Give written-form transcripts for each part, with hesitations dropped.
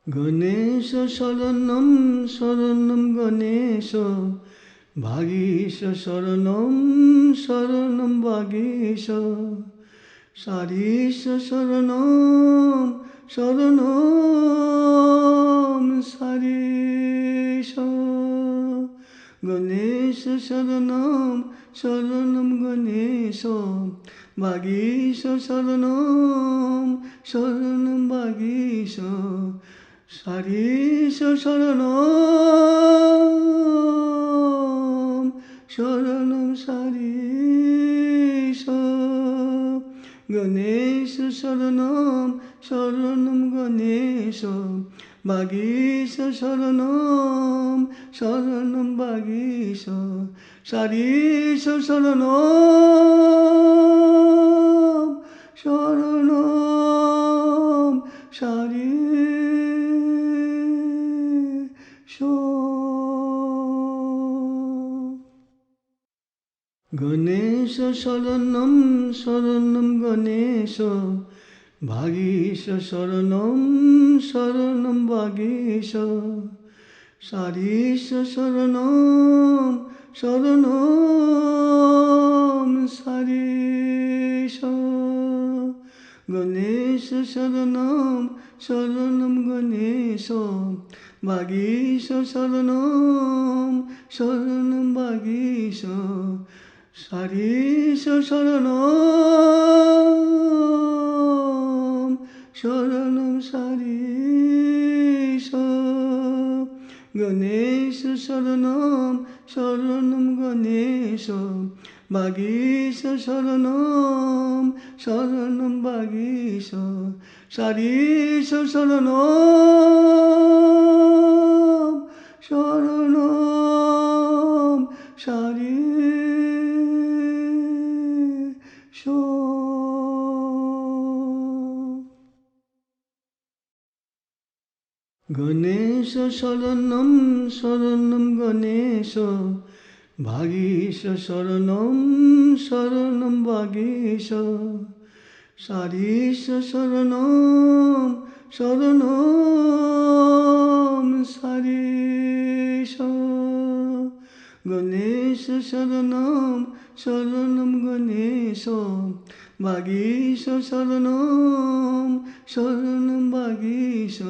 गणेश शरणं शरणं गणेश भागीश शरणं शरणं भागीश सारीश शरणं शरणं सारीश गणेश शरणं शरणं गणेश भागीश शरणं शरणं भागीश सारीश शरणं शरणं सारीश गणेश शरणं शरणं गणेश भागीश शरणं शरणं भागीश सारीश शरणं शरणं सारीश गणेश शरणं शरणं गणेश भागीश शरणं शरणं भागीश सारीश शरणं शरणं सारीश गणेश शरणं शरणं गणेश भागीश शरणं शरणं भागीश सारीश शरणं शरणं सारीश गणेश शरणं शरणं गणेश भागीश शरणं शरणं भागीश सारीश शरणं शरणं सारीश गणेश शरणं शरणं गणेश भागीश शरणं शरणं भागीश सारीश शरणं शरणं सारीश गणेश शरणं शरणं गणेश भागीश शरणं शरणं भागीश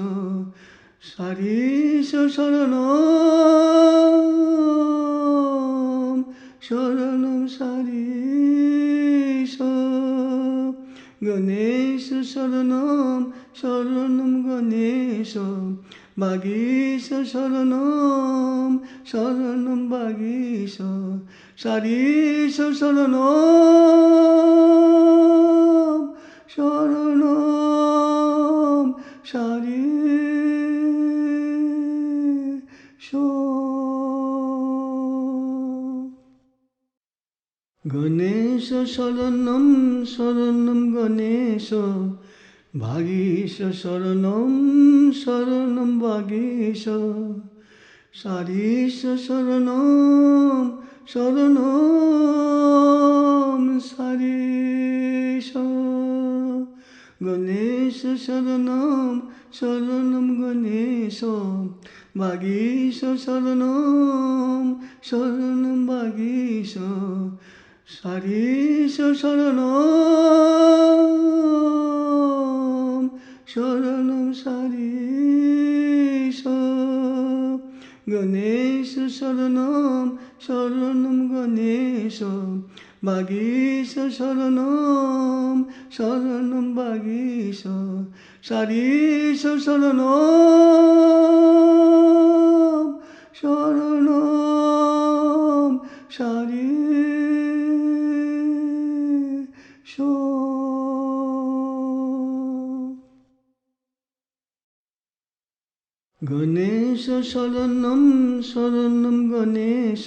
सारीश शरणं शरणं सारीश गणेश शरणं शरणं गणेश भागीश शरणं शरणं भागीश सारीश शरणं शरणं सारीश गणेश शरणं शरणं गणेश भागीश शरणं शरणं भागीश सारीश शरणं शरणं सारीश गणेश शरणं शरणं गणेश भागीश शरणं शरणं भागीश सारीश शरणं शरणं सारीश गणेश शरणं शरणं गणेश भागीश शरणं शरणं भागीश सारीश शरणं शरणं सारीश गणेश शरणं शरणं गणेश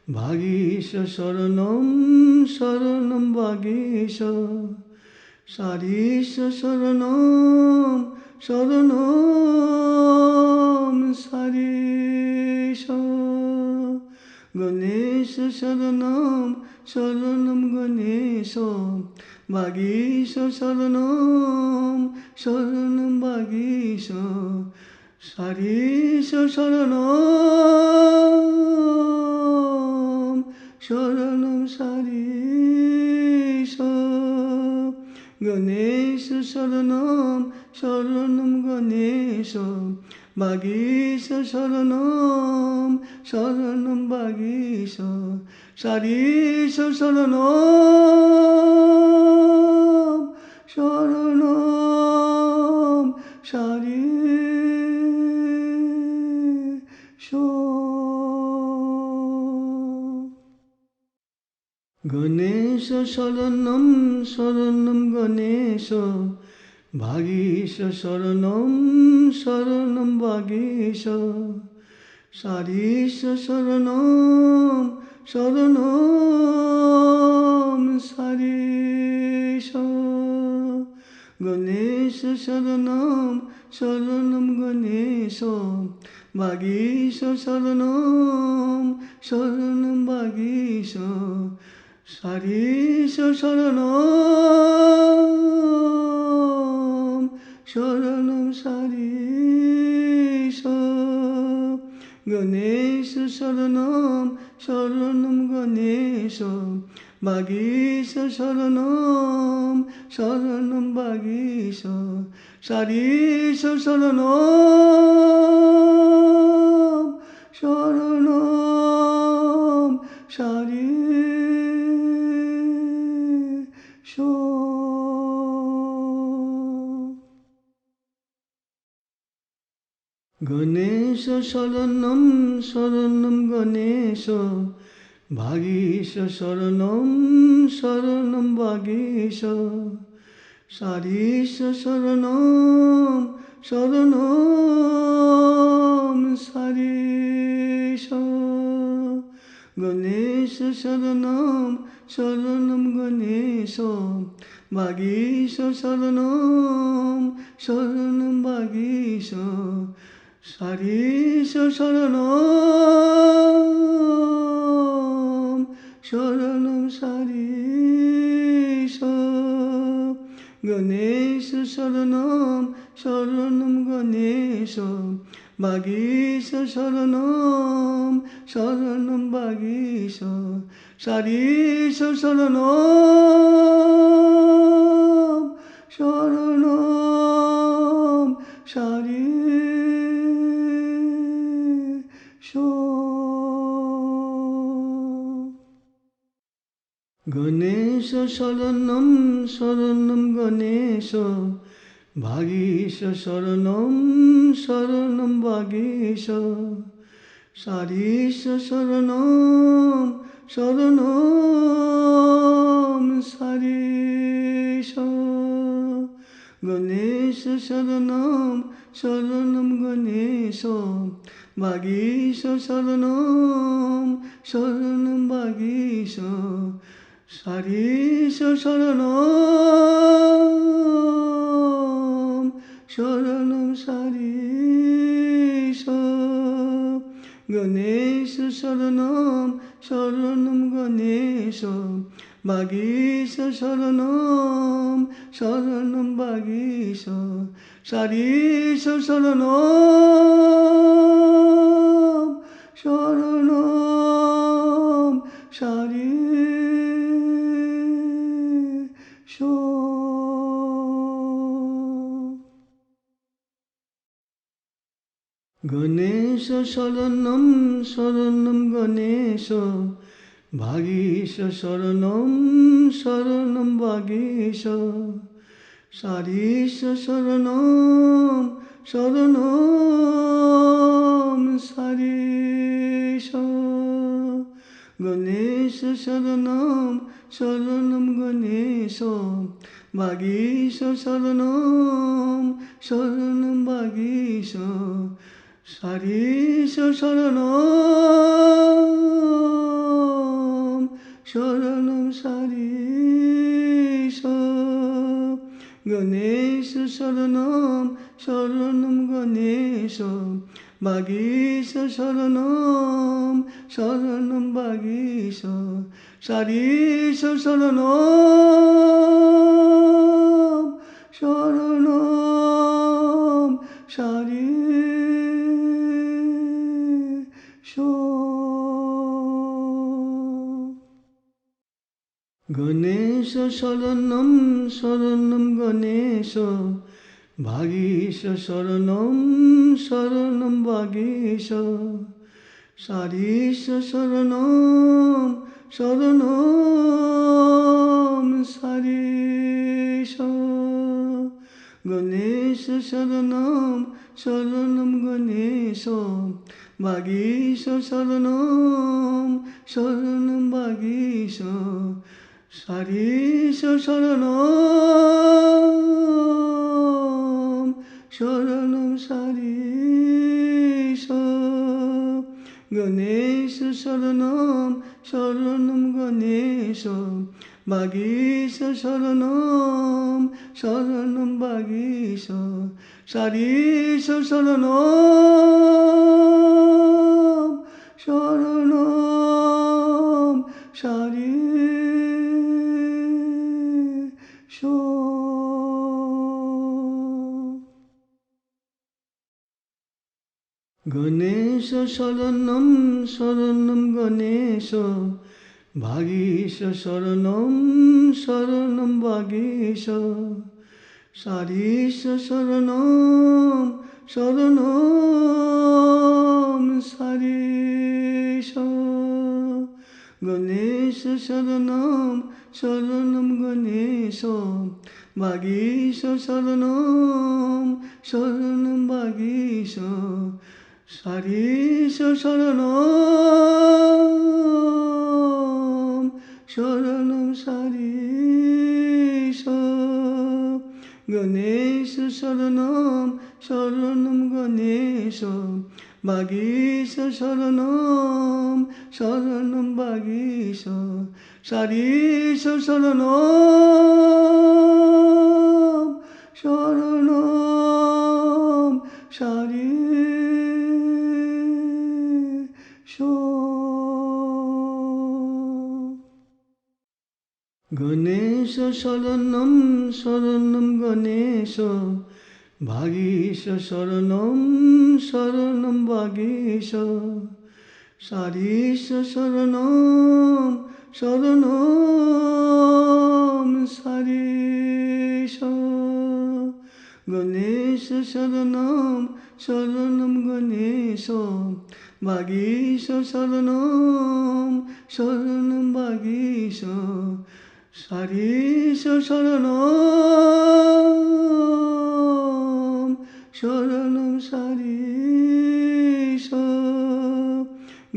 भागीश शरणं शरणं भागीश सारीश शरणं शरणं सारीश गणेश शरणं शरणं गणेश বাগীশ শরণম শরণম বাগীশ সারিষ শরণম শরণম সারিষ গণেশ শরণম শরণম গণেশ বাগীশ শরণম শরণম বাগীশ সারিষ শরণম শরণম সারিষ গণেশ শরণম শরণম গণেশ বাগীশ শরণম শরণম বাগীশ সারিষ শরণম শরণম সারিষ গণেশ শরণম শরণম গণেশ বাগীশ শরণম শরণম বাগীশ সারিষ শরণম শরণম সারিষ গণেশ শরণম শরণম গণেশ বাগীশ শরণম শরণম বাগীশ সারিষ শরণম শরণম সারিষ গণেশ শরণম শরণম গণেশ বাগীশ শরণম শরণম বাগীশ সারিষ শরণম শরণম সারিষ গণেশ শরণম শরণম গণেশ বাগীশ শরণম শরণম বাগীশ সারিষ শরণম শরণম সারিষ গণেশ শরণম শরণম গণেশ বাগীশ শরণম শরণম বাগীশ সারিষ শরণম শরণম সারিষ গণেশ শরণম শরণম গণেশ বাগীশ শরণম শরণম বাগীশ সারিষ শরণম শরণম সারিষ গণেশ শরণম শরণম গণেশ বাগীশ শরণম শরণম বাগীশ সারিষ শরণম শরণম সারিষ গণেশ শরণম শরণম গণেশ বাগীশ শরণম শরণম বাগীশ সারিষ শরণম শরণম সারিষ গণেশ শরণম শরণম গণেশ বাগীশ শরণম শরণম বাগীশ সারিষ শরণম শরণম সারিষ গণেশ শরণম শরণম গণেশ বাগীশ শরণম শরণম বাগীশ সারিষ শরণম শরণম সারিষ গণেশ শরণম শরণম গণেশ বাগীশ শরণম শরণম বাগীশ সারিস শরণম শরণম সারি গণেশ শরণম শরণম গণেশ ভাগীশ শরণম শরণম ভাগীশ সারিস শরণম শরণম সারিস গণেশ শরণম শরণম গণেশ ভাগীশ শরণম শরণম ভাগীশ সারিস শরণম শরণম সারিস গণেশ শরণম শরণম গণেশ ভাগীশ শরণম শরণম ভাগীশ সারিস শরণম শরণম সারিস গণেশ শরণম শরণম গণেশ ভাগীশ শরণম শরণম ভাগীশ সারিস শরণম শরণম সারিস গণেশ শরণম শরণম গণেশ ভাগীশ শরণম শরণম ভাগীশ সারিস শরণম শরণম সারিস গণেশ শরণম শরণম গণেশ ভাগীশ শরণম শরণম ভাগীশ সারিস শরণম শরণম সারিস গণেশ শরণম শরণম গণেশ ভাগীশ শরণম শরণম ভাগীশ সারিস শরণম শরণম সারিস গণেশ শরণম শরণম গণেশ ভাগীশ শরণম শরণম ভাগীশ সারিস শরণম শরণম সারিস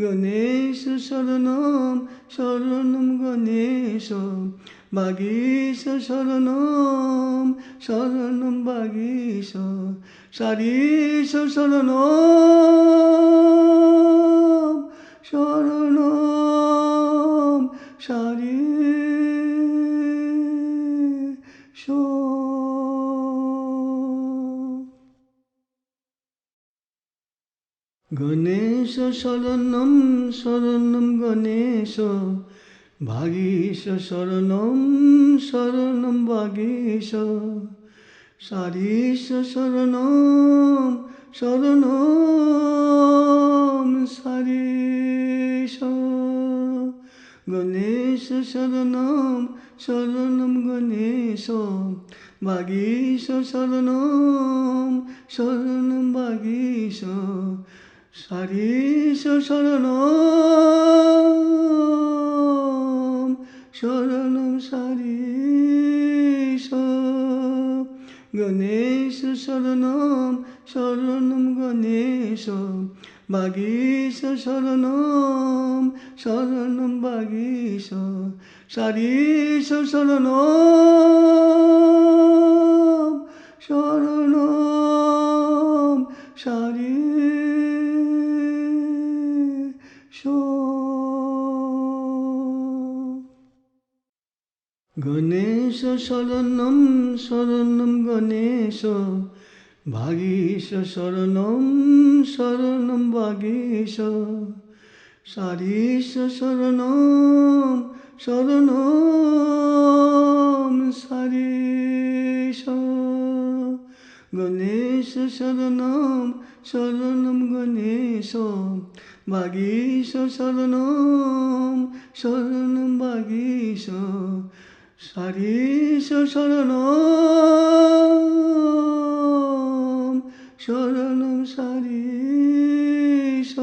গণেশ শরণম শরণম গণেশ ভাগীশ শরণম শরণম ভাগীশ সারিস শরণম শরণম সারিস গণেশ শরণম শরণম গণেশ ভাগীশ শরণম শরণম ভাগীশ সারিস শরণম শরণম সারিস গণেশ শরণম শরণম গণেশ ভাগীশ শরণম শরণম ভাগীশ সারিস শরণম শরণম সারিস গণেশ শরণম শরণম গণেশ ভাগীশ শরণম শরণম ভাগীশ সারিস শরণম শরণম সারিস গণেশ শরণম শরণম গণেশ ভাগীশ শরণম শরণম ভাগীশ সারিস শরণম शरणं सारीश गणेश शरणं शरणं गणेश वागीश शरणं शरणं वागीश सारीश शरणं शरणं सारीश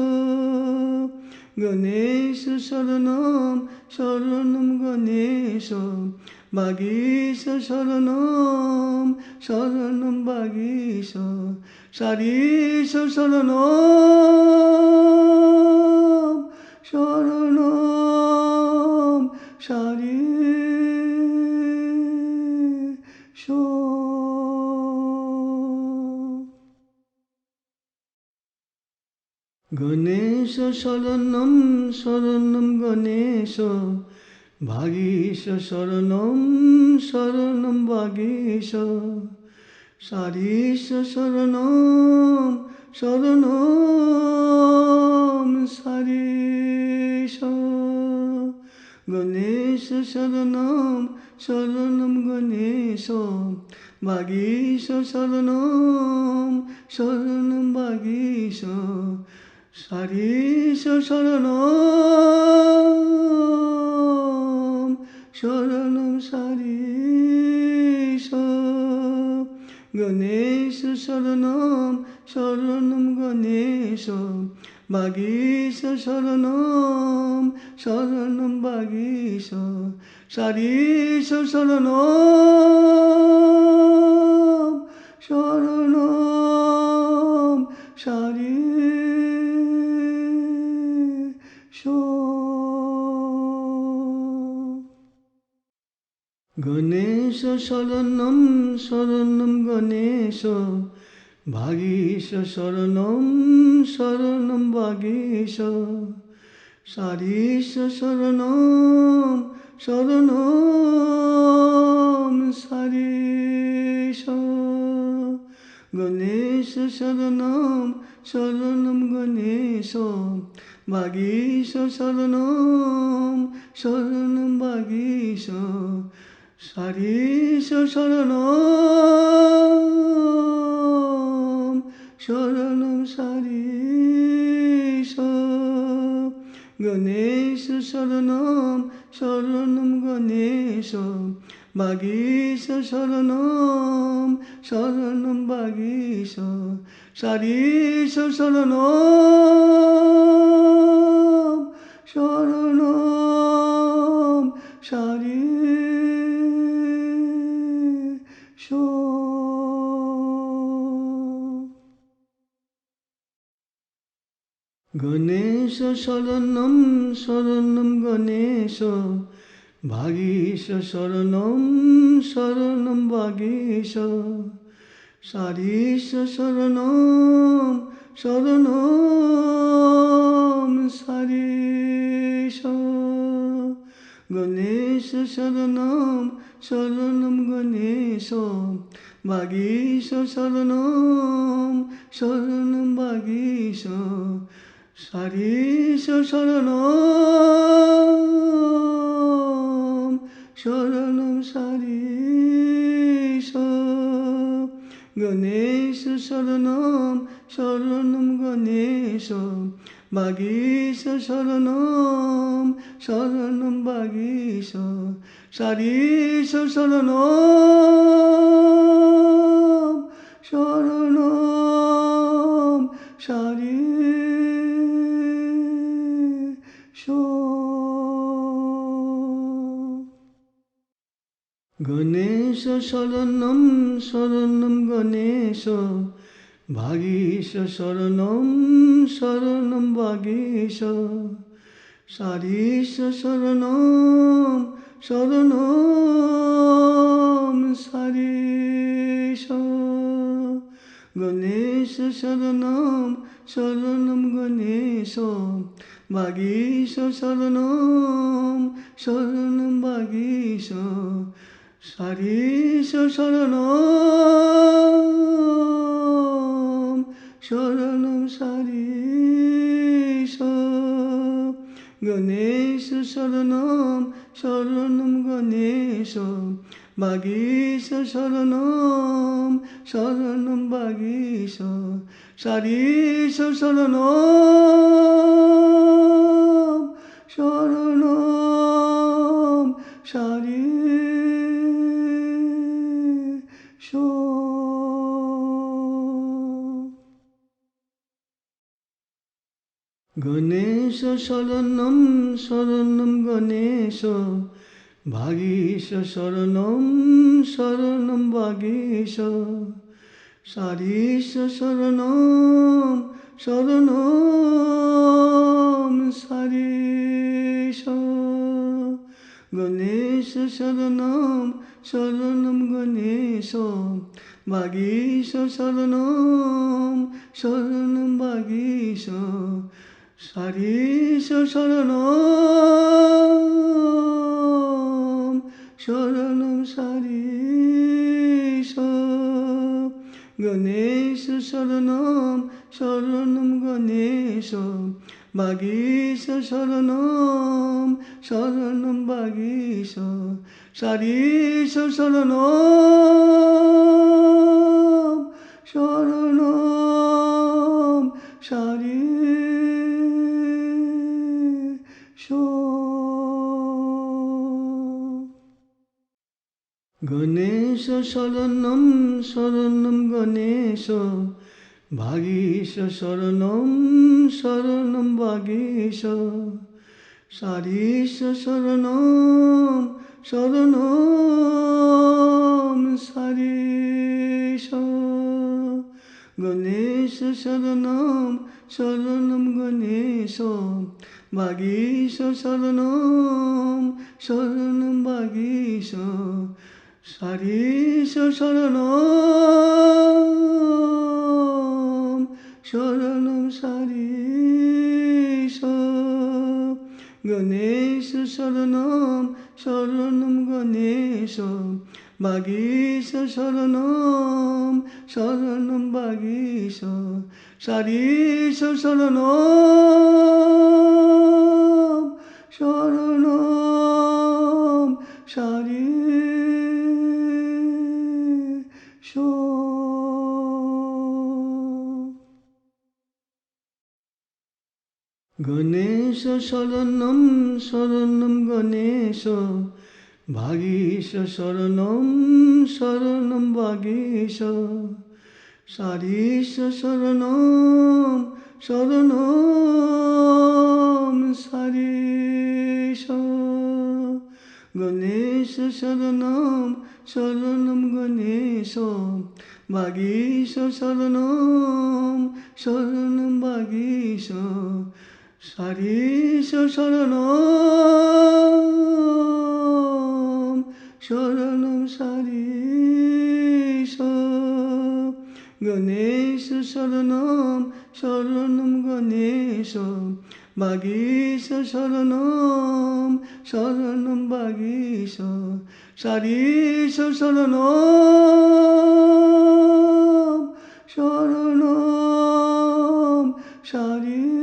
गणेश शरणं शरणं गणेश वागीश शरणं शरणं वागीश सारीश शरणं शरणं सारीश गणेश शरणं शरणं गणेश वागीश शरणं शरणं वागीश सारीश शरणं शरणं सारीश गणेश शरणं शरणं गणेश वागीश शरणं शरणं वागीश सारीश शरणं शरणं सारीश गणेश शरणं शरणं गणेश वागीश शरणं शरणं वागीश सारीश शरणं शरणं सारीश गणेश शरणं शरणं गणेश वागीश शरणं शरणं वागीश सारीश शरणं शरणं सारीश गणेश शरणं शरणं गणेश वागीश शरणं शरणं वागीश सारीश शरणं शरणं सारीश गणेश शरणं शरणं गणेश वागीश शरणं शरणं वागीश सारीश शरणं शरणं सारीश गणेश शरणं शरणं गणेश वागीश शरणं शरणं वागीश सारीश शरणं शरणं सारीश गणेश शरणं शरणं गणेश वागीश शरणं शरणं वागीश सारीश शरणं शरणं सारीश गणेश शरणं शरणं गणेश वागीश शरणं शरणं वागीश सारीश शरणं शरणं सारीश गणेश शरणं शरणं गणेश वागीश शरणं शरणं वागीश सारीश शरणं शरणं सारीश गणेश शरणं शरणं गणेश वागीश शरणं शरणं वागीश सारीश शरणं शरणं सारीश गणेश शरणं शरणं गणेश वागीश शरणं शरणं वागीश सारीश शरणं शरणं सारीश गणेश शरणं शरणं गणेश वागीश शरणं शरणं वागीश सारीश शरणं शरणं सारीश गणेश शरणं शरणं गणेश वागीश शरणं शरणं वागीश सारीश शरणं शरणं सारीश गणेश शरणं शरणं गणेश वागीश शरणं शरणं वागीश सारीश शरणं शरणं सारीश गणेश शरणं शरणं गणेश वागीश शरणं शरणं वागीश सारीश शरणं शरणं सारीश गणेश शरणं शरणं गणेश वागीश शरणं शरणं वागीश सारीश शरणं शरणं सारीश गणेश शरणं शरणं गणेश वागीश शरणं शरणं वागीश सारीश शरणं शरणं सारीश गणेश शरणं शरणं गणेश वागीश शरणं शरणं वागीश सारीश शरणं शरणं सारीश गणेश शरणं शरणं गणेश वागीश शरणं शरणं वागीश सारीश शरणं शरणं सारीश गणेश शरणं शरणं गणेश वागीश शरणं शरणं वागीश सारीश शरणं शरणं सारीश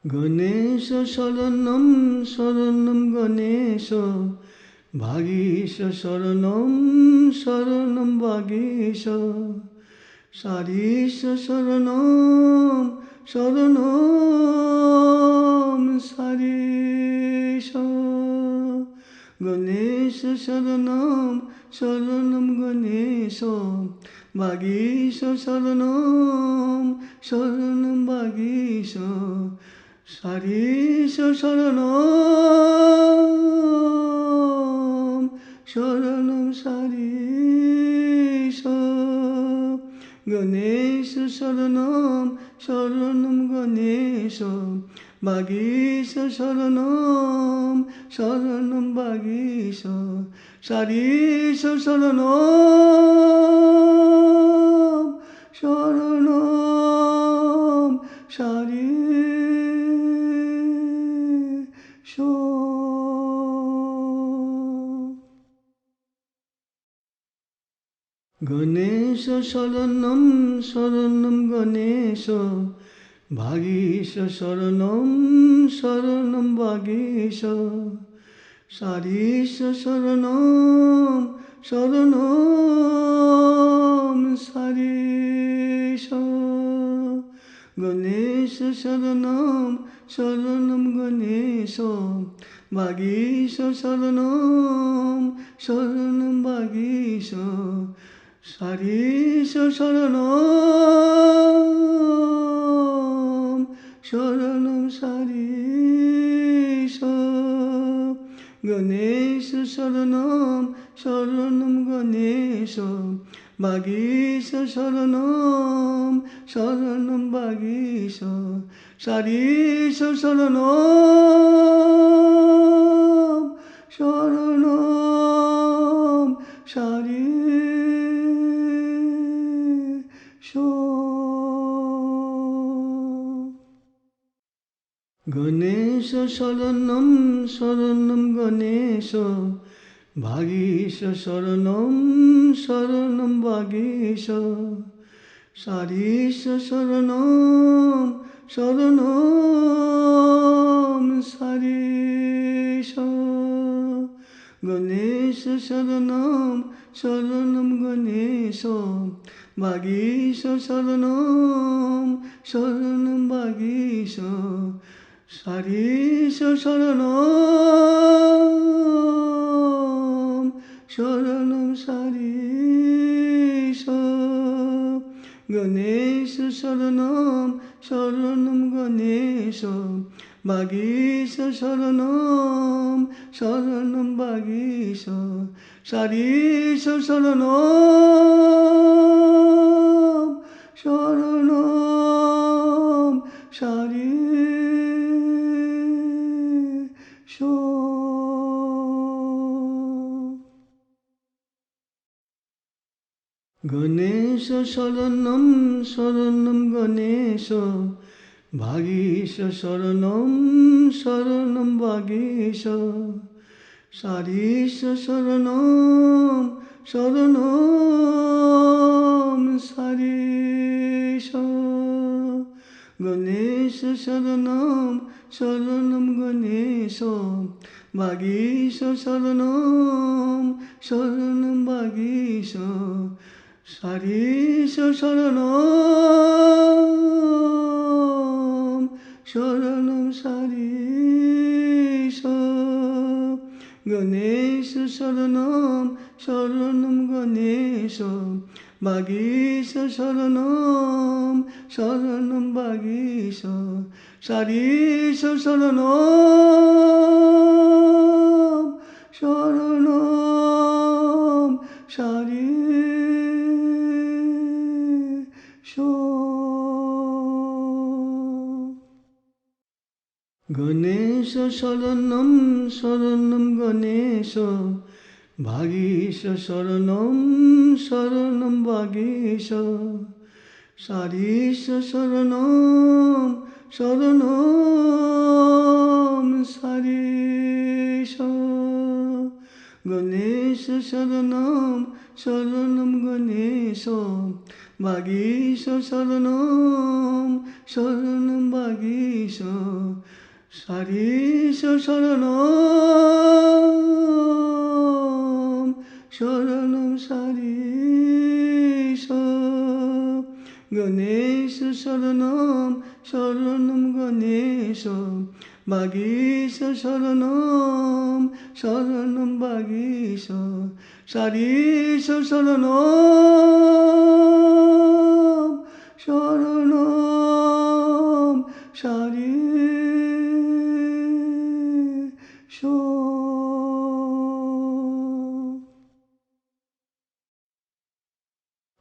गणेश शरणं शरणं गणेश वागीश शरणं शरणं वागीश सारीश शरणं शरणं सारीश गणेश शरणं शरणं गणेश वागीश शरणं शरणं वागीश सारीश शरणं शरणं सारीश गणेश शरणं शरणं गणेश वागीश शरणं शरणं वागीश सारीश शरणं शरणं सारीश गणेश शरणं शरणं गणेश भागीश शरणं शरणं भागीश सारीश शरणं शरणं सारीश गणेश शरणं शरणं गणेश भागीश शरणं शरणं भागीश सारीश शरणं शरणं सारीश गणेश शरणं शरणं गणेश भागीश शरणं शरणं भागीश सारीश शरणं शरणं सारीश गणेश शरणं शरणं गणेश भागीश शरणं शरणं भागीश सारीश शरणं शरणं सारीश गणेश शरणं शरणं गणेश भागीश शरणं शरणं भागीश सारीश शरणं शरणं सारीश गणेश शरणं शरणं गणेश भागीश शरणं शरणं भागीश सारीश शरणं शरणं सारीश गणेश शरणं शरणं गणेश भागीश शरणं शरणं भागीश सारीश शरणं शरणं सारीश गणेश शरणं शरणं गणेश भागीश शरणं शरणं भागीश सारीश शरणं शरणं सारीश गणेश शरणं शरणं गणेश भागीश शरणं शरणं भागीश सारीश शरणं शरणं सारीश गणेश शरणं शरणं गणेश भागीश शरणं शरणं भागीश सारीश शरणं शरणं सारीश गणेश शरणं शरणं गणेश भागीश शरणं शरणं भागीश सारीश शरणं शरणं सारीश गणेश शरणं शरणं गणेश भागीश शरणं शरणं भागीश सारीश शरणं शरणं सारीश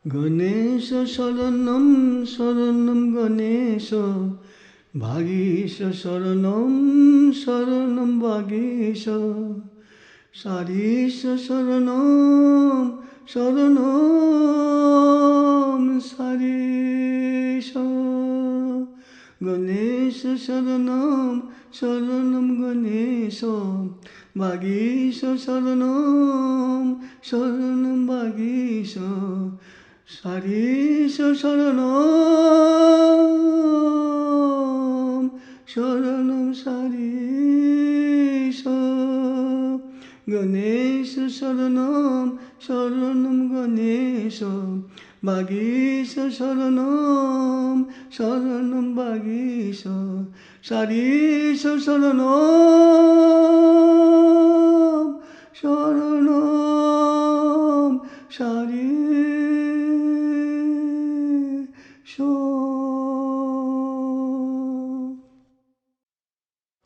गणेश शरणं शरणं गणेश भागीश शरणं शरणं भागीश सारीश शरणं शरणं सारीश गणेश शरणं शरणं गणेश বাগীশ শরণম শরণম বাগীশ সারিষ শরণম শরণম সারিষ গণেশ শরণম শরণম গণেশ বাগীশ শরণম শরণম বাগীশ সারিষ শরণম শরণম সারিষ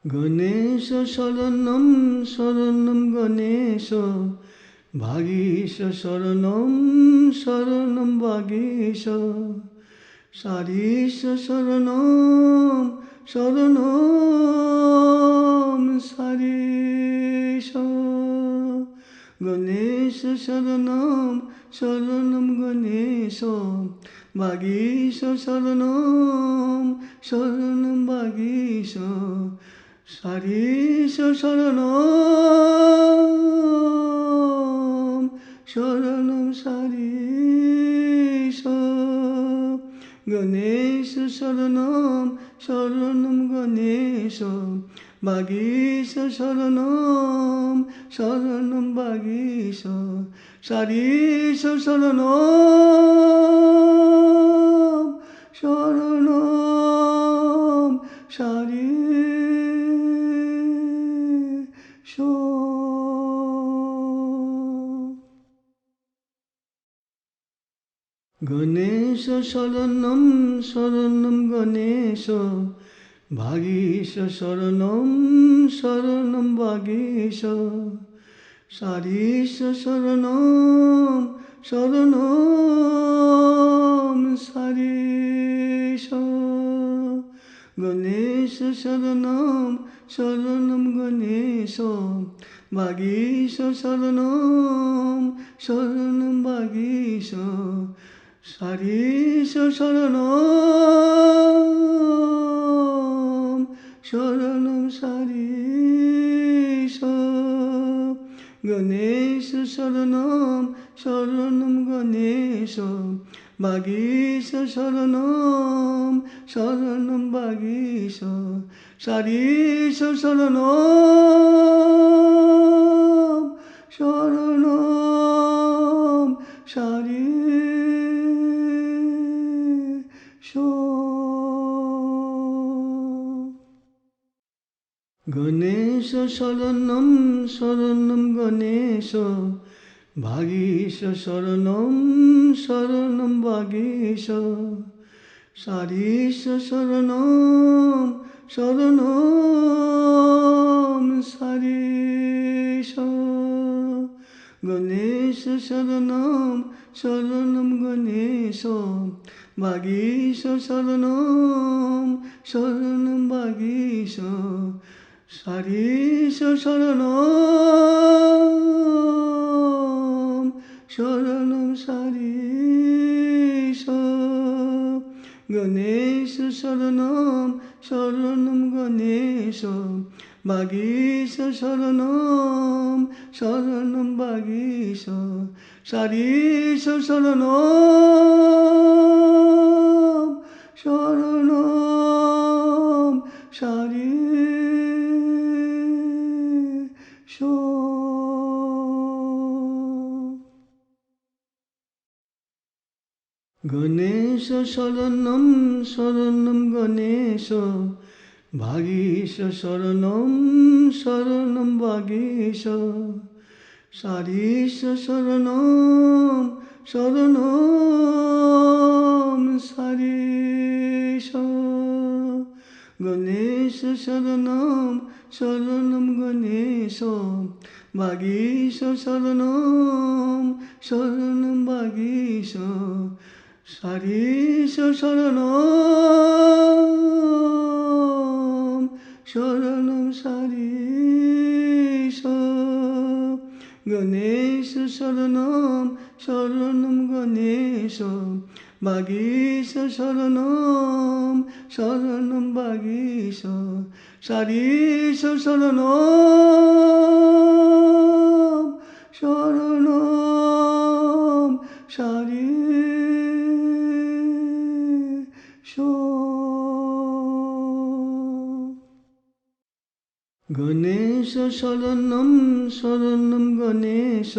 গণেশ শরণম শরণম গণেশ ভাগীশ শরণম শরণম ভাগীশ সারিষ শরণম শরণম সারিষ গণেশ শরণম শরণম গণেশ ভাগীশ শরণম শরণম ভাগীশ সারিষ শরণম শরণম সারিষ গণেশ শরণম শরণম গণেশ ভাগীশ শরণম শরণম ভাগীশ সারিষ শরণম শরণম সারিষ গণেশ শরণম শরণম গণেশ ভাগীশ শরণম শরণম ভাগীশ সারিষ শরণম শরণম সারিষ গণেশ শরণম শরণম গণেশ ভাগীশ শরণম শরণম ভাগীশ সারিষ শরণম শরণম সারিষ গণেশ শরণম শরণম গণেশ ভাগীশ শরণম শরণম ভাগীশ সারিষ শরণম শরণম সারিষ গণেশ শরণম শরণম গণেশ ভাগীশ শরণম শরণম ভাগীশ সারিষ শরণম শরণম সারিষ গণেশ শরণম শরণম গণেশ ভাগীশ শরণম শরণম ভাগীশ সারিষ শরণম শরণম সারিষ গণেশ শরণম শরণম গণেশ ভাগীশ শরণম শরণম ভাগীশ সারিষ শরণম শরণম সারিষ গণেশ শরণম শরণম গণেশ ভাগীশ শরণম শরণম ভাগীশ সারিষ শরণম শরণম সারিষ গণেশ শরণম শরণম গণেশ ভাগীশ শরণম শরণম ভাগীশ সারিষ শরণম শরণম সারিষ গণেশ শরণম শরণম গণেশ বাগীশ শরণম শরণম বাগীশ সারিষ শরণম শরণম সারিষ গণেশ শরণম শরণম গণেশ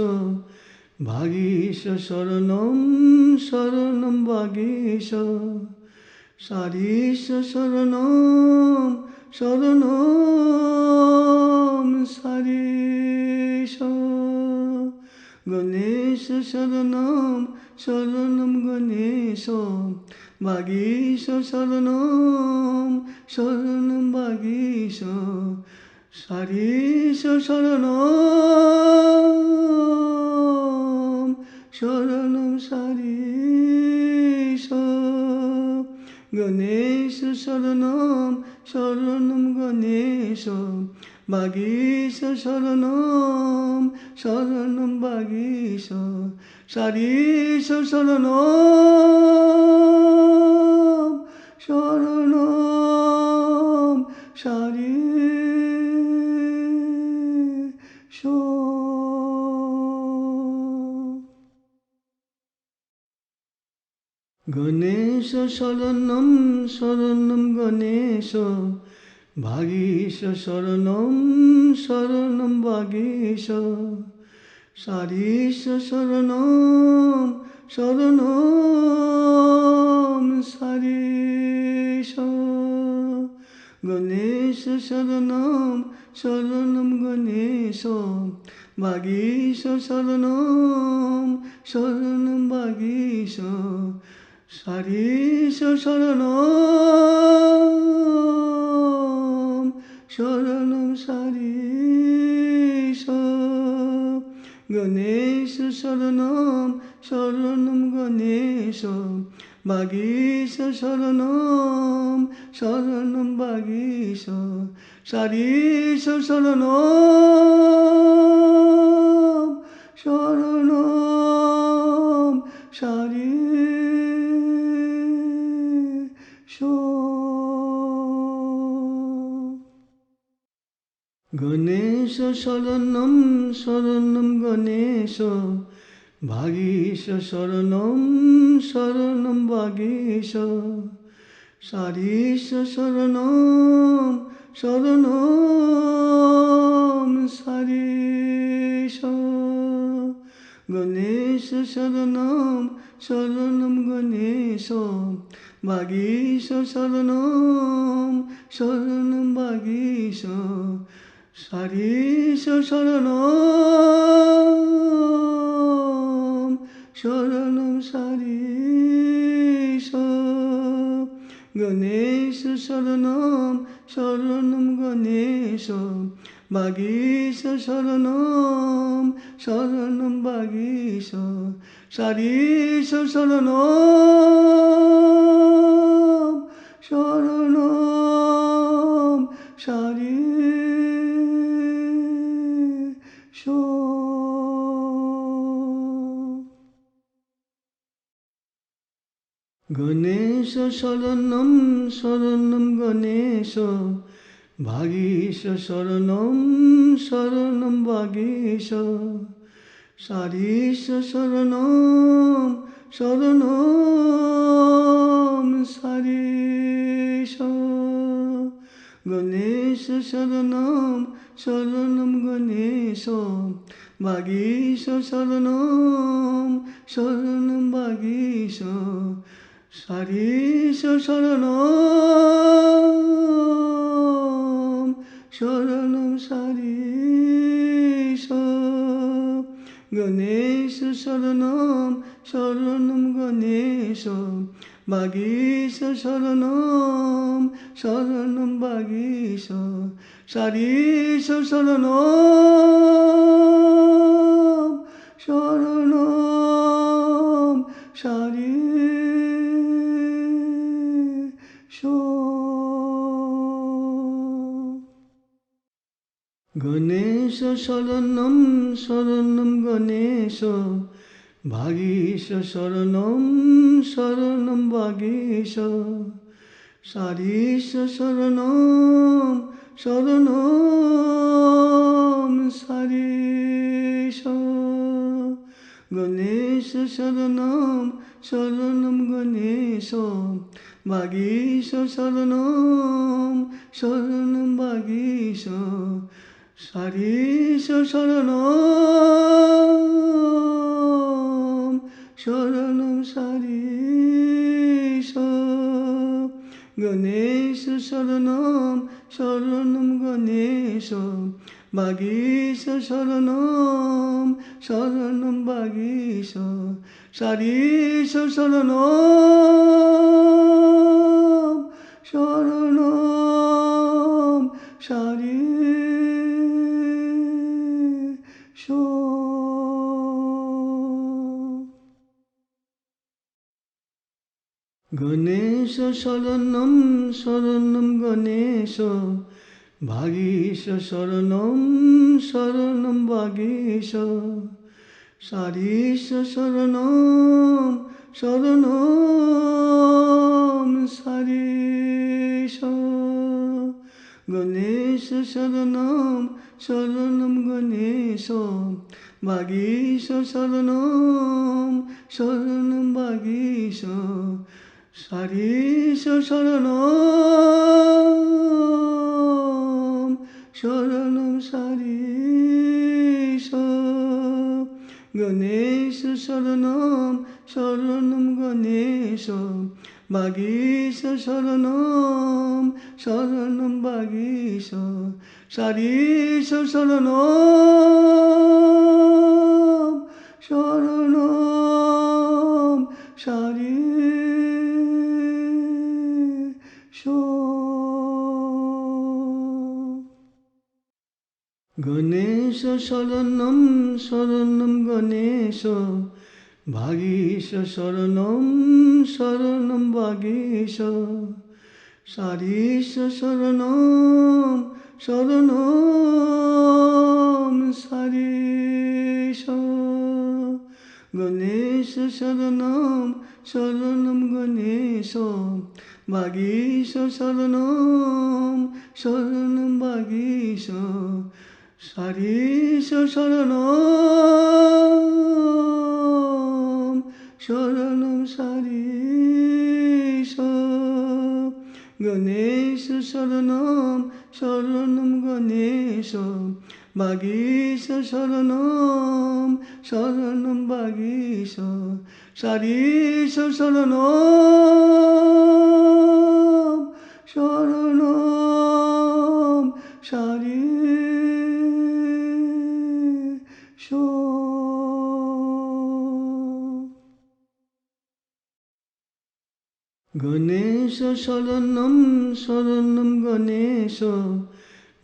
ভাগীশ শরণম শরণম ভাগীশ সারিষ শরণম শরণম সারিষ গণেশ শরণম শরণম গণেশ ভাগীশ শরণম শরণম ভাগীশ সারিষ শরণম শরণম সারিষ গণেশ শরণম শরণম গণেশ ভাগীশ শরণম শরণম ভাগীশ সারিষ শরণম শরণম সারিষ গণেশ শরণম শরণম গণেশ ভাগীশ শরণম শরণম ভাগীশ সারিষ শরণম শরণম সারিষ গণেশ শরণম শরণম গণেশ ভাগীশ শরণম শরণম ভাগীশ সারিষ শরণম শরণম সারিষ গণেশ শরণম শরণম গণেশ ভাগীশ শরণম শরণম ভাগীশ সারিষ শরণম শরণম সারিষ গণেশ শরণম শরণম গণেশ ভাগীশ শরণম শরণম ভাগীশ সারিষ শরণম শরণম সারিষ গণেশ শরণম শরণম গণেশ ভাগীশ শরণম শরণম ভাগীশ সারিষ শরণম শরণম সারিষ গণেশ শরণম শরণম গণেশ ভাগীশ শরণম শরণম ভাগীশ সারিষ শরণম শরণম সারিষ গণেশ শরণম শরণম গণেশ ভাগীশ শরণম শরণম ভাগীশ সারিষ শরণম শরণম সারিষ গণেশ শরণম শরণম গণেশ ভাগীশ শরণম শরণম ভাগীশ সারিষ শরণম শরণম সারিষ গণেশ শরণম শরণম গণেশ ভাগীশ শরণম শরণম ভাগীশ সারিষ শরণম শরণম সারিষ গণেশ শরণম শরণম গণেশ ভাগীশ শরণম শরণম ভাগীশ সারিষ শরণম শরণম সারিষ গণেশ শরণম শরণম গণেশ ভাগীশ শরণম শরণম ভাগীশ সারিষ শরণম শরণম সারিষ গণেশ শরণম শরণম গণেশ ভাগীশ শরণম শরণম ভাগীশ সারিষ শরণম শরণম সারিষ গণেশ শরণম শরণম গণেশ ভাগীশ শরণম শরণম ভাগীশ সারিষ শরণম শরণম সারিষ গণেশ শরণম শরণম গণেশ ভাগীশ শরণম শরণম ভাগীশ সারিষ শরণম শরণম সারিষ গণেশ শরণম শরণম গণেশ ভাগীশ শরণম শরণম ভাগীশ সারিষ শরণম শরণম সারিষ গণেশ শরণম শরণম গণেশ ভাগীশ শরণম শরণম ভাগীশ সারিষ শরণম শরণম সারিষ গণেশ শরণম শরণম গণেশ ভাগীশ শরণম শরণম ভাগীশ সারিষ শরণম শরণম সারিষ গণেশ শরণম শরণম গণেশ ভাগীশ শরণম শরণম ভাগীশ সারিষ শরণম শরণম সারিষ গণেশ শরণম শরণম গণেশ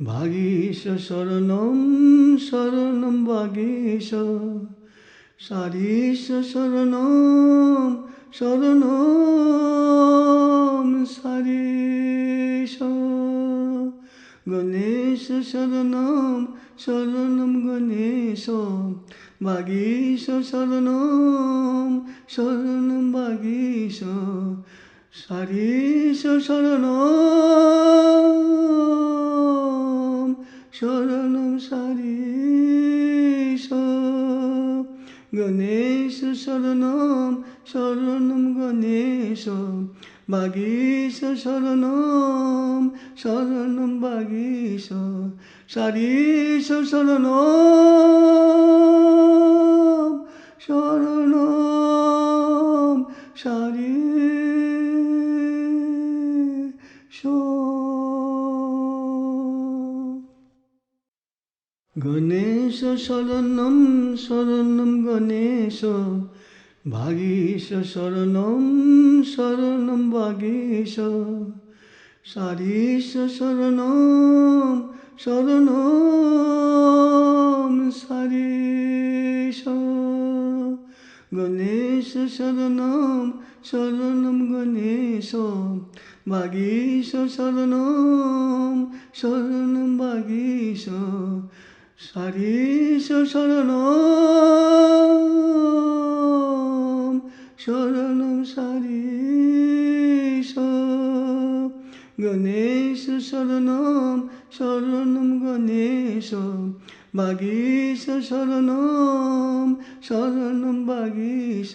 ভাগীশ শরণম শরণম ভাগীশ সারিষ শরণম শরণম সারিষ গণেশ শরণম শরণম গণেশ ভাগীশ শরণম শরণম ভাগীশ সারিষ শরণম শরণম সারিষ গণেশ শরণম শরণম গণেশ ভাগীশ শরণম শরণম ভাগীশ সারিষ শরণম শরণম সারিষ গণেশ শরণম শরণম গণেশ ভাগীশ শরণম শরণম ভাগীশ সারিষ শরণম শরণম সারিষ গণেশ শরণম শরণম গণেশ ভাগীশ শরণম শরণম ভাগীশ সারিষ শরণম शरणं सारीश गणेश शरणं शरणं गणेश वागीश शरणं शरणं वागीश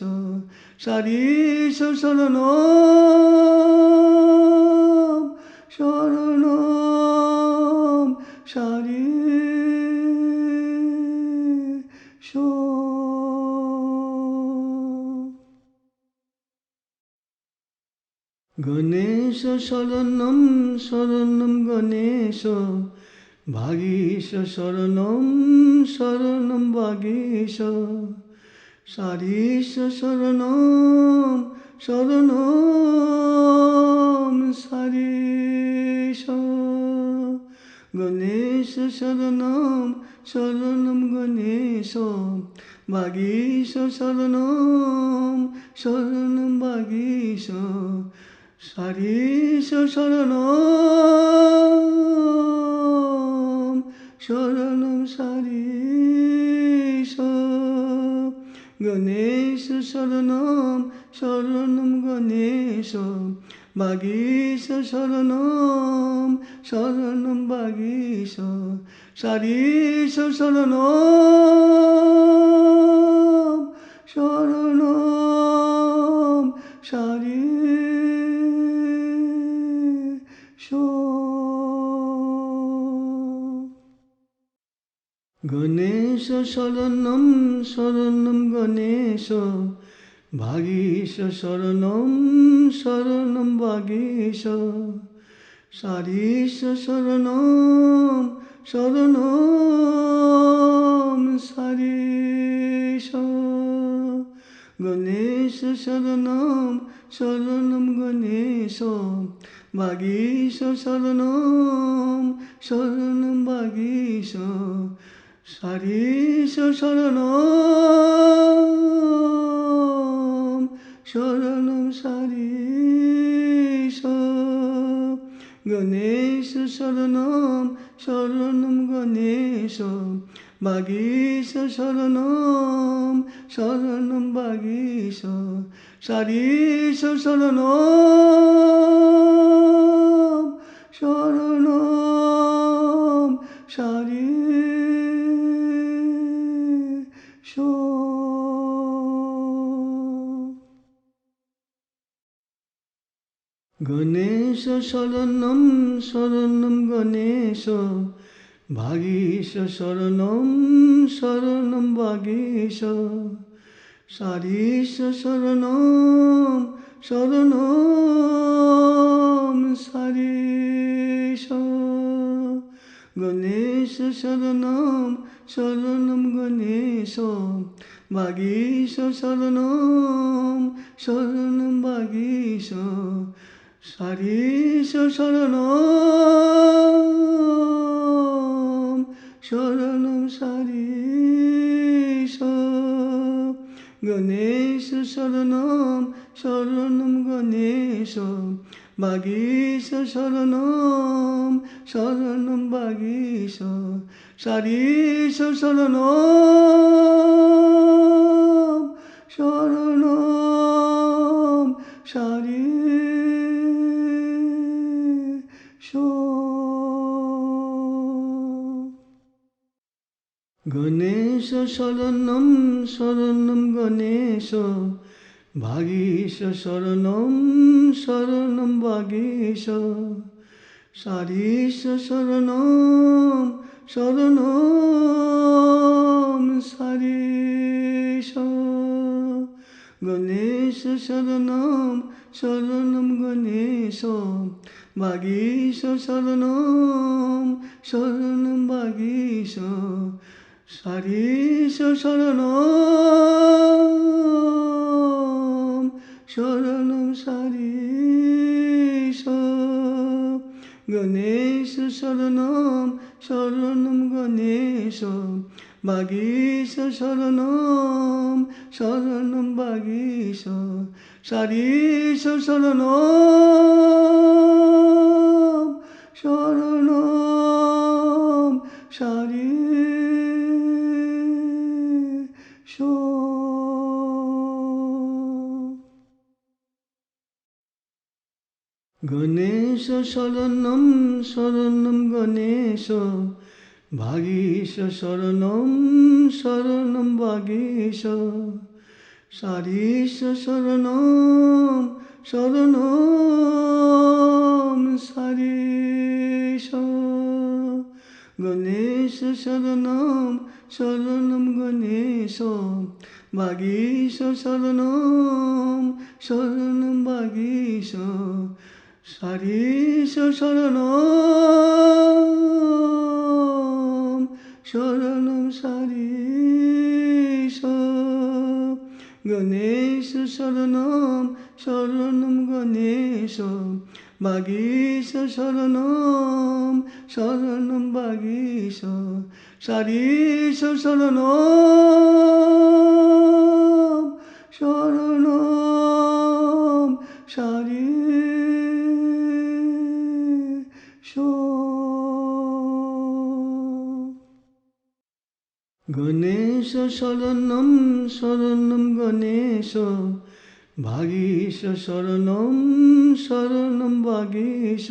सारीश शरणं शरणं सारीश गणेश शरणं शरणं गणेश वागीश शरणं शरणं वागीश सारीश शरणं शरणं सारीश गणेश शरणं शरणं गणेश वागीश शरणं शरणं वागीश सारीश शरणं शरणं सारीश गणेश शरणं शरणं गणेश वागीश शरणं शरणं वागीश सारीश शरणं शरणं सारीश गणेश शरणं शरणं गणेश वागीश शरणं शरणं वागीश सारीश शरणं शरणं सारीश गणेश शरणं शरणं गणेश वागीश शरणं शरणं वागीश सारीश शरणं शरणं सारीश गणेश शरणं शरणं गणेश वागीश शरणं शरणं वागीश सारीश शरणं शरणं सारीश गणेश शरणं शरणं गणेश वागीश शरणं शरणं वागीश सारीश शरणं शरणं सारीश गणेश शरणं शरणं गणेश वागीश शरणं शरणं वागीश सारीश शरणं शरणं सारीश गणेश शरणं शरणं गणेश वागीश शरणं शरणं वागीश सारीश शरणं शरणं सारीश गणेश शरणं शरणं गणेश वागीश शरणं शरणं वागीश सारीश शरणं शरणं सारीश गणेश शरणं शरणं गणेश वागीश शरणं शरणं वागीश सारीश शरणं शरणं सारीश गणेश शरणं शरणं गणेश वागीश शरणं शरणं वागीश सारीश शरणं शरणं सारीश गणेश शरणं शरणं गणेश भागीश शरणं शरणं भागीश सारीश शरणं शरणं सारीश गणेश शरणं शरणं गणेश भागीश शरणं शरणं भागीश सारीश शरणं शरणं सारीश गणेश शरणं शरणं गणेश भागीश शरणं शरणं भागीश सारीश शरणं शरणं सारीश गणेश शरणं शरणं गणेश भागीश शरणं शरणं भागीश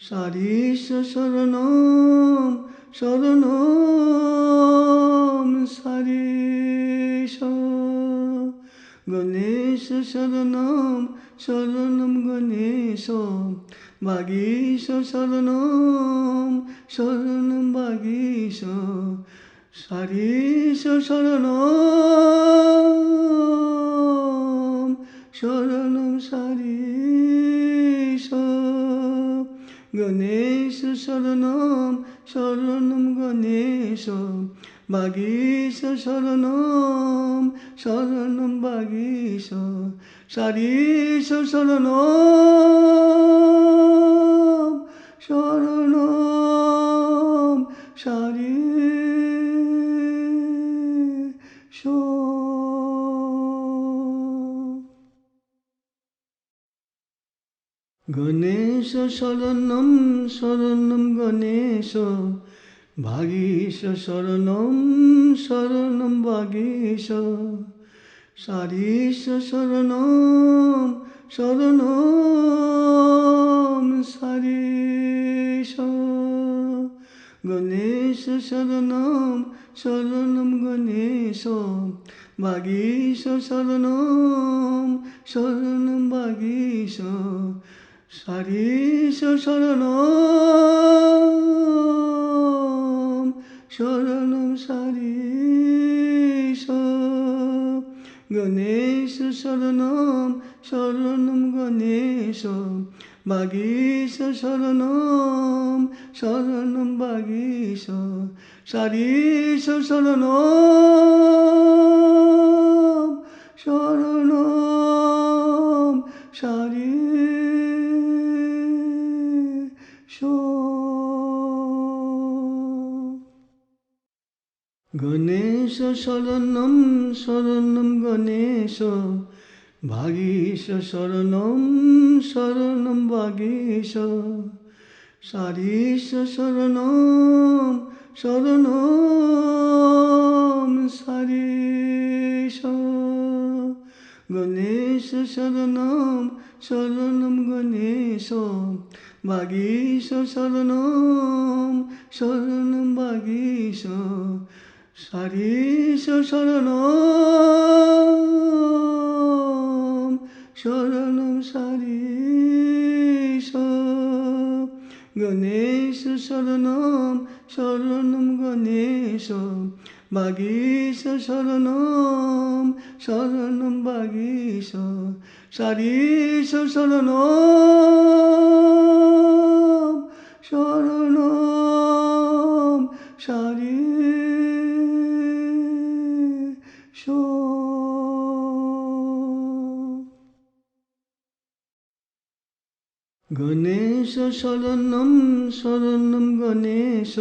सारीश शरणं शरणं सारीश गणेश शरणं शरणं गणेश भागीश शरणं शरणं भागीश सारीश शरणं शरणं सारीश गणेश शरणं शरणं गणेश भागीश शरणं शरणं भागीश सारीश शरणं शरणं सारीश गणेश शरणं शरणं गणेश भागीश शरणं शरणं भागीश सारीश शरणं शरणं सारीश गणेश शरणं शरणं गणेश भागीश शरणं शरणं भागीश सारीश शरणं शरणं सारीश गणेश शरणं शरणं गणेश भागीश शरणं शरणं भागीश सारीश शरणं शरणं सारीश गणेश शरणं शरणं गणेश भागीश शरणं शरणं भागीश सारीश शरणं शरणं सारीश गणेश शरणं शरणं गणेश भागीश शरणं शरणं भागीश सारीश शरणं शरणं सारीश गणेश शरणं शरणं गणेश भागीश शरणं शरणं भागीश सारीश शरणं शरणं सारीश गणेश शरणं शरणं गणेश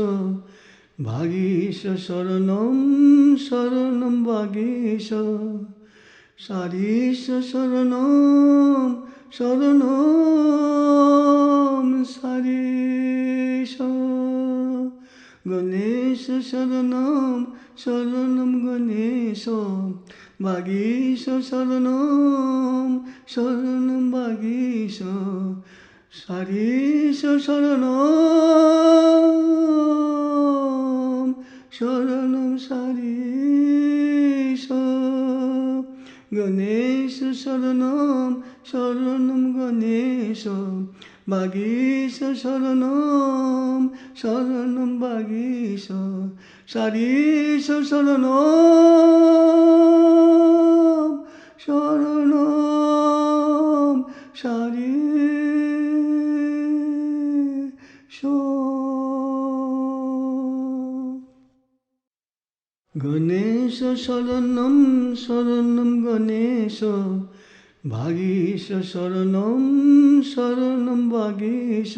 भागीश शरणं शरणं भागीश सारीश शरणं शरणं सारीश गणेश शरणं शरणं गणेश वागीश शरणं शरणं वागीश सारीश शरणं शरणं सारीश गणेश शरणं शरणं गणेश वागीश शरणं शरणं वागीश सारीश शरणं शरणं सारीश गणेश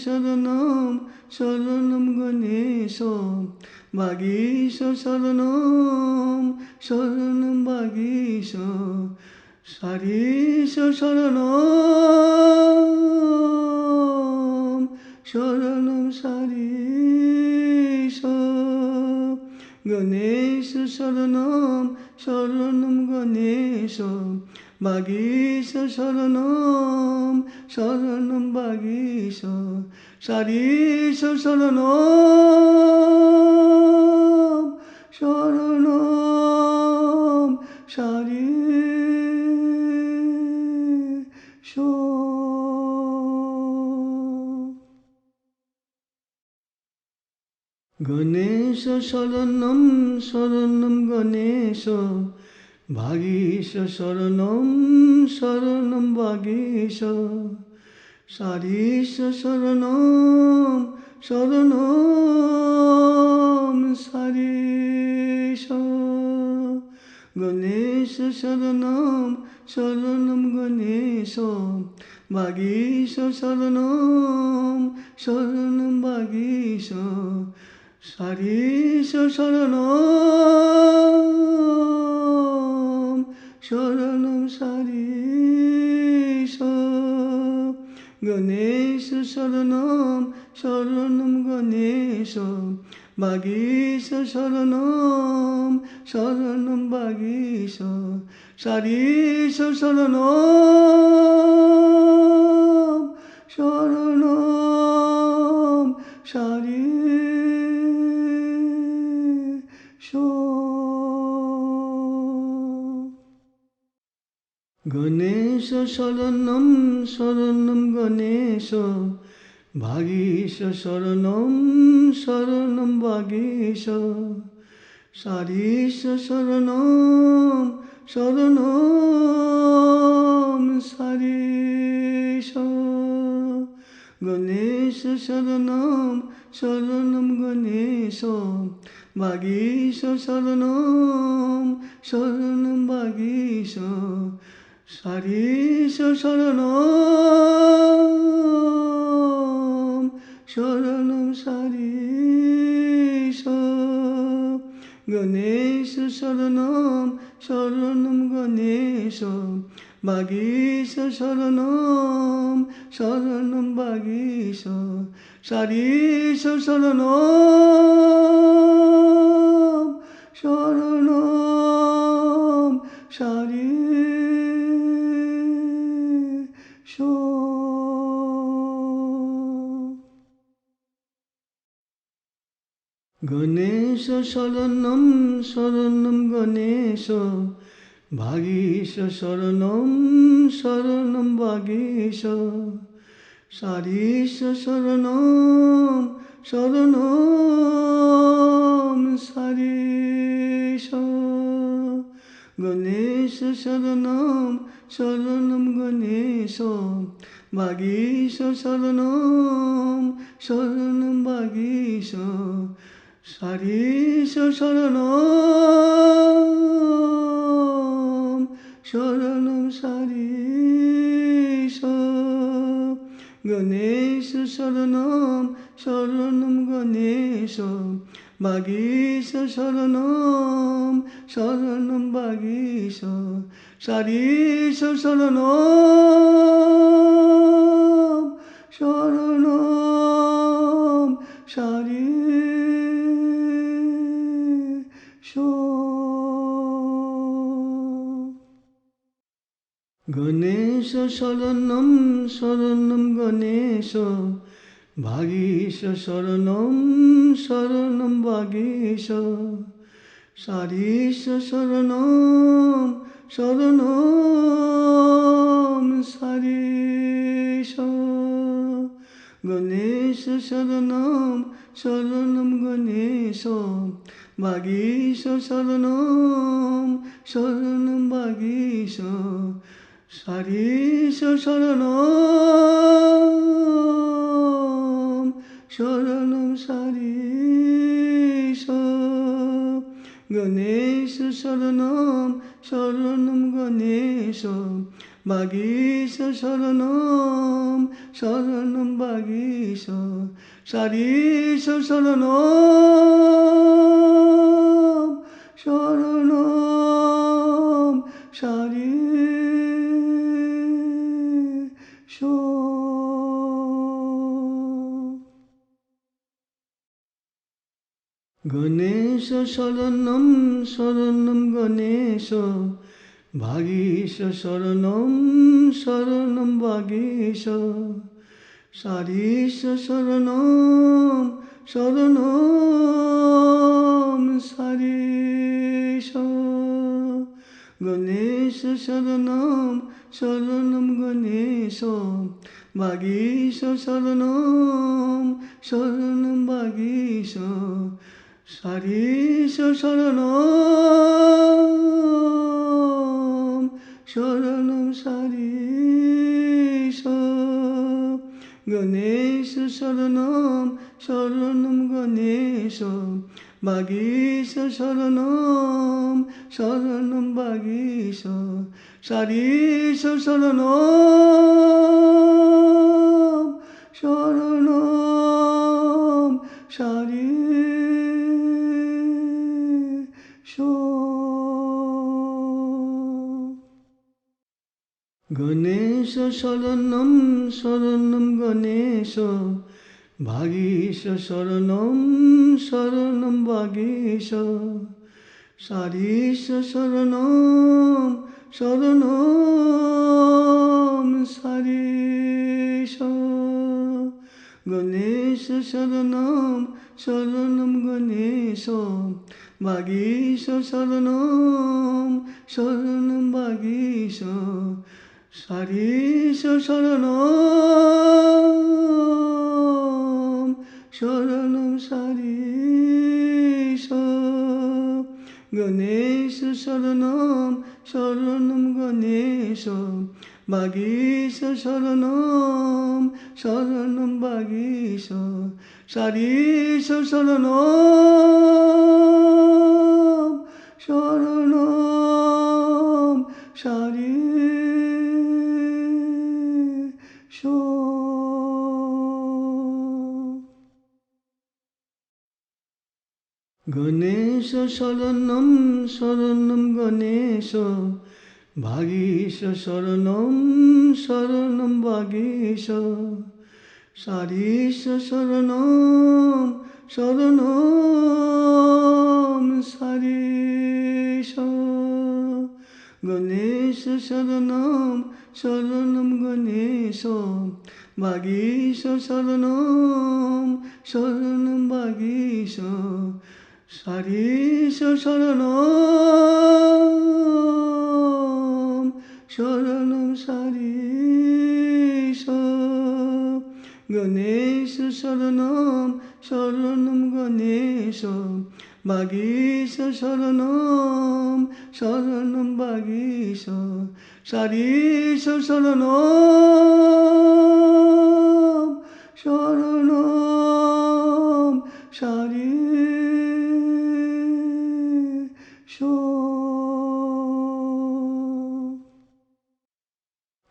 शरणं शरणं गणेश वागीश शरणं शरणं वागीश सारीश शरणं शरणं सारीश गणेश शरणं शरणं गणेश वागीश शरणं शरणं वागीश सारीश शरणं शरणं सारीश गणेश शरणं शरणं गणेश वागीश शरणं शरणं वागीश सारीश शरणं शरणं सारीश गणेश शरणं शरणं गणेश वागीश शरणं शरणं वागीश सारीश शरणं शरणं सारीश गणेश शरणं शरणं गणेश वागीश शरणं शरणं वागीश सारीश शरणं शरणं सारीश गणेश शरणं शरणं गणेश वागीश शरणं शरणं वागीश सारीश शरणं शरणं सारीश गणेश शरणं शरणं गणेश वागीश शरणं शरणं वागीश सारीश शरणं शरणं सारीश गणेश शरणं शरणं गणेश वागीश शरणं शरणं वागीश सारीश शरणं शरणं सारीश गणेश शरणं शरणं गणेश वागीश शरणं शरणं वागीश सारीश शरणं शरणं सारीश गणेश शरणं शरणं गणेश वागीश शरणं शरणं वागीश सारीश शरणं शरणं सारीश गणेश शरणं शरणं गणेश वागीश शरणं शरणं वागीश सारीश शरणं शरणं सारीश गणेश शरणं शरणं गणेश वागीश शरणं शरणं वागीश সারিস শরণম শরণম সারি গণেশ শরণম শরণম গণেশ ভাগীশ শরণম শরণম ভাগীশ সারিস শরণম শরণম সারিস গণেশ শরণম শরণম গণেশ ভাগীশ শরণম শরণম ভাগীশ সারিস শরণম শরণম সারিস গণেশ শরণম শরণম গণেশ ভাগীশ শরণম শরণম ভাগীশ সারিস শরণম শরণম সারিস গণেশ শরণম শরণম গণেশ ভাগীশ শরণম শরণম ভাগীশ সারিস শরণম শরণম সারিস গণেশ শরণম শরণম গণেশ ভাগীশ শরণম শরণম ভাগীশ সারিস শরণম শরণম সারিস গণেশ শরণম শরণম গণেশ ভাগীশ শরণম শরণম ভাগীশ সারিস শরণম শরণম সারিস গণেশ শরণম শরণম গণেশ ভাগীশ শরণম শরণম ভাগীশ সারিস শরণম শরণম সারিস গণেশ শরণম শরণম গণেশ ভাগীশ শরণম শরণম ভাগীশ সারিস শরণম শরণম সারিস গণেশ শরণম শরণম গণেশ ভাগীশ শরণম শরণম ভাগীশ সারিস শরণম শরণম সারিস গণেশ শরণম শরণম গণেশ ভাগীশ শরণম শরণম ভাগীশ সারিস শরণম শরণম সারিস গণেশ শরণম শরণম গণেশ ভাগীশ শরণম শরণম ভাগীশ সারিস শরণম শরণম সারিস গণেশ শরণম শরণম গণেশ ভাগীশ শরণম শরণম ভাগীশ সারিস শরণম শরণম সারিস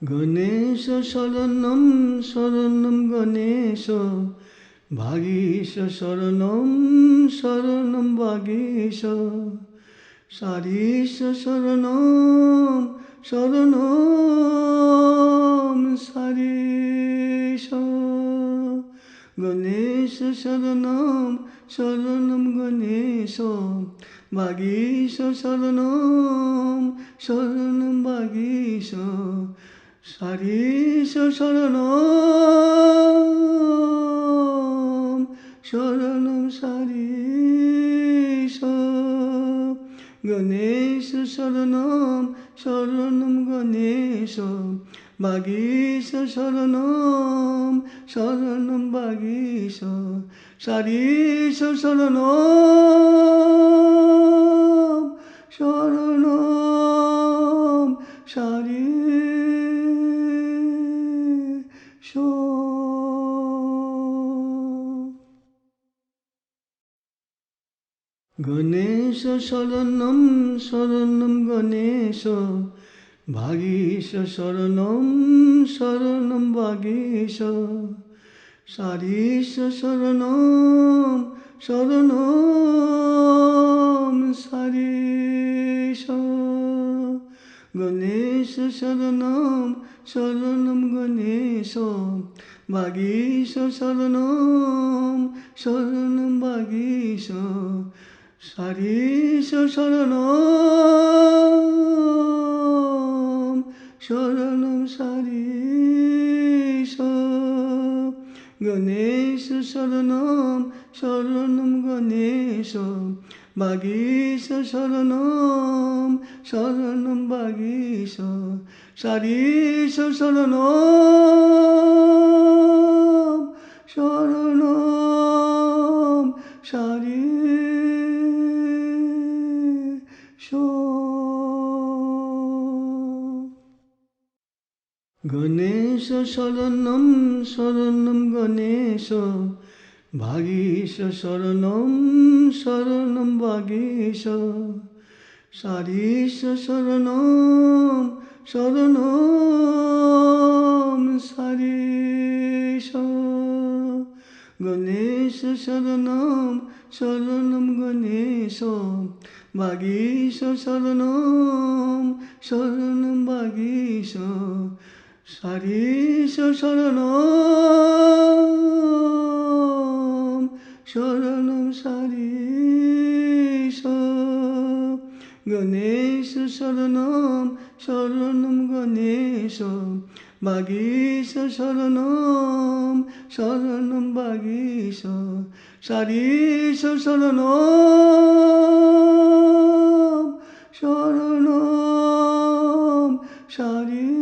গণেশ শরণম শরণম গণেশ ভাগীশ শরণম শরণম ভাগীশ সারিস শরণম शरणं सारीश गणेश शरणं शरणं गणेश वागीश शरणं शरणं वागीश सारीश शरणं शरणं सारीश गणेश शरणं शरणं गणेश वागीश शरणं शरणं वागीश सारीश शरणं शरणं सारीश गणेश शरणं शरणं गणेश वागीश शरणं शरणं वागीश सारीश शरणं शरणं सारीश गणेश शरणं शरणं गणेश वागीश शरणं शरणं वागीश सारीश शरणं शरणं सारीश गणेश शरणं शरणं गणेश वागीश शरणं शरणं वागीश सारीश शरणं शरणं सारीश गणेश शरणं शरणं गणेश वागीश शरणं शरणं वागीश सारीश शरणं शरणं सारीश गणेश शरणं शरणं गणेश वागीश शरणं शरणं वागीश सारीश शरणं शरणं सारीश गणेश शरणं शरणं गणेश वागीश शरणं शरणं वागीश सारीश शरणं शरणं सारीश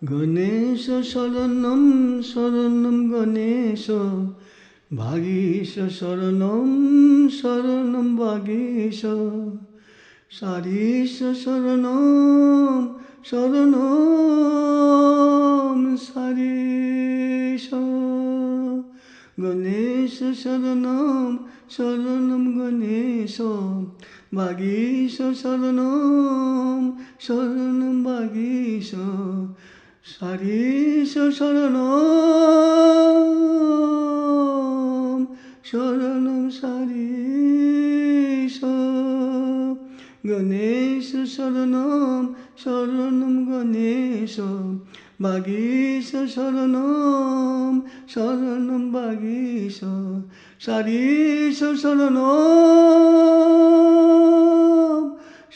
गणेश शरणं शरणं गणेश वागीश शरणं शरणं वागीश सारीश शरणं शरणं सारीश गणेश शरणं शरणं गणेश वागीश शरणं शरणं वागीश सारीश शरणं शरणं सारीश गणेश शरणं शरणं गणेश वागीश शरणं शरणं वागीश सारीश शरणं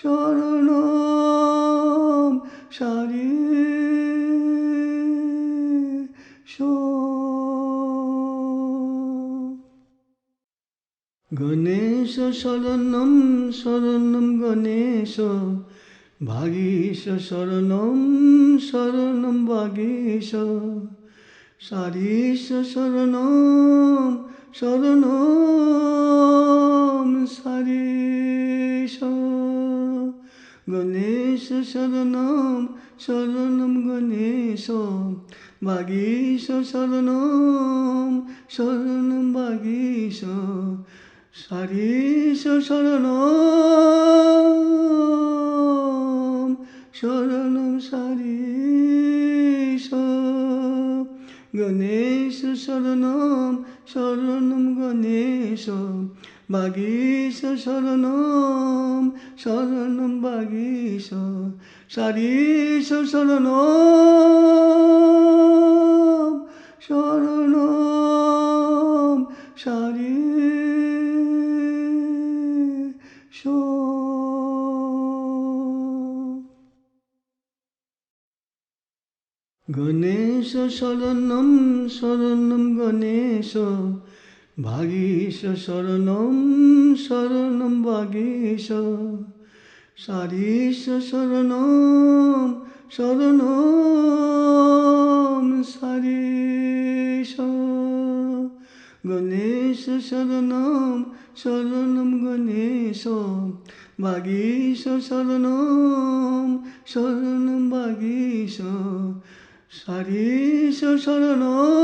शरणं सारीश गणेश शरणं शरणं गणेश वागीश शरणं शरणं वागीश सारीश शरणं शरणं सारीश गणेश शरणं शरणं गणेश वागीश शरणं शरणं वागीश सारीश शरणं शरणं सारीश गणेश शरणं শরণম গণেশ বাগীশ শরণম শরণম বাগীশ সারিষ শরণম শরণম সারিষ গণেশ শরণম শরণম গণেশ ভাগীশ শরণম শরণম ভাগীশ সারিষ শরণম শরণম সারিষ গণেশ শরণম শরণম গণেশ ভাগীশ শরণম শরণম ভাগীশ সারিষ শরণম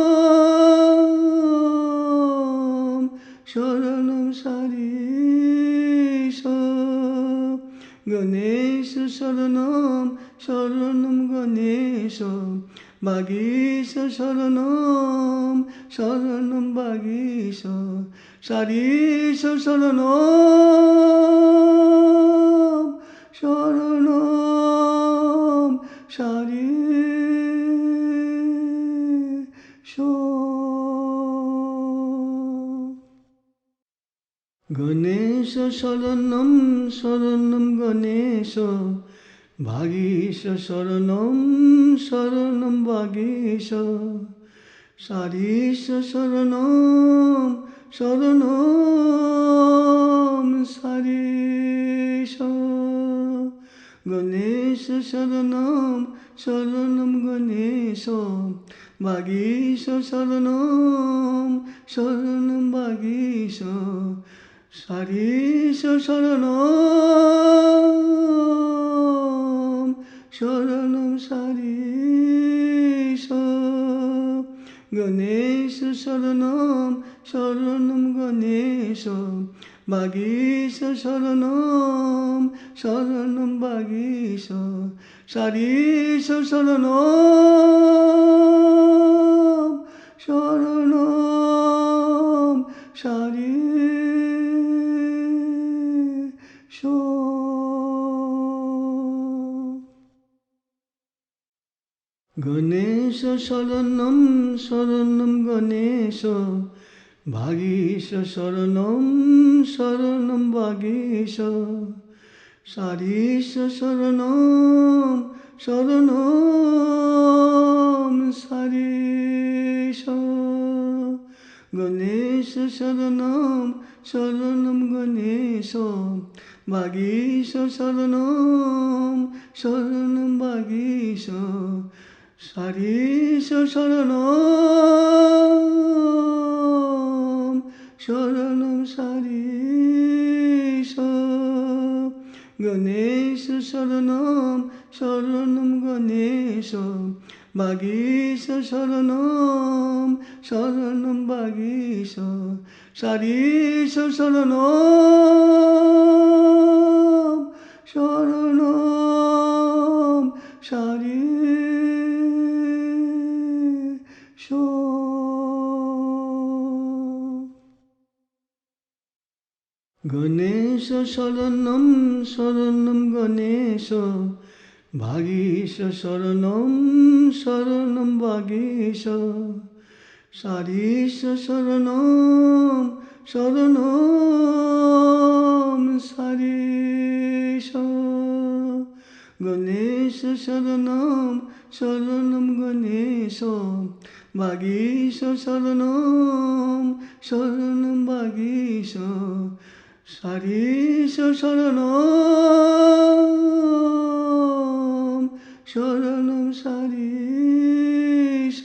শরণম সারিষ গণেশ শরণম শরণম গণেশ ভাগীশ শরণম শরণম ভাগীশ সারিষ শরণম শরণম সারিষ গণেশ শরণম শরণম গণেশ ভাগীশ শরণম শরণম ভাগীশ সারিষ শরণম শরণম সারিষ গণেশ শরণম শরণম গণেশ ভাগীশ শরণম শরণম ভাগীশ সারিষ শরণম শরণম সারিষ গণেশ শরণম শরণম গণেশ ভাগীশ শরণম শরণম ভাগীশ সারিষ শরণম শরণম সারিষ গণেশ শরণম শরণম গণেশ ভাগীশ শরণম শরণম ভাগীশ সারিষ শরণম শরণম সারিষ গণেশ শরণম শরণম গণেশ ভাগীশ শরণম শরণম ভাগীশ সারিষ শরণম শরণম সারিষ গণেশ শরণম শরণম গণেশ ভাগীশ শরণম শরণম ভাগীশ সারিষ শরণম শরণম সারিষ গণেশ শরণম শরণম গণেশ ভাগীশ শরণম শরণম ভাগীশ সারিষ শরণম শরণম সারিষ গণেশ শরণম শরণম গণেশ ভাগীশ শরণম শরণম ভাগীশ সারিষ শরণম শরণম সারিষ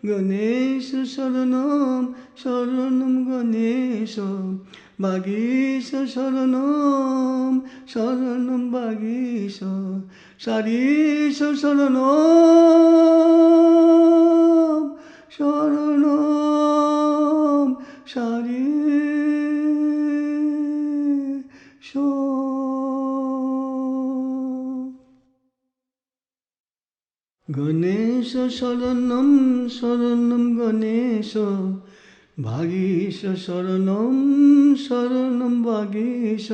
গণেশ শরণম শরণম গণেশ ভাগীশ শরণম শরণম ভাগীশ সারিষ শরণম শরণম সারিষ गणेश शरणं शरणं गणेश भागीश शरणं शरणं भागीश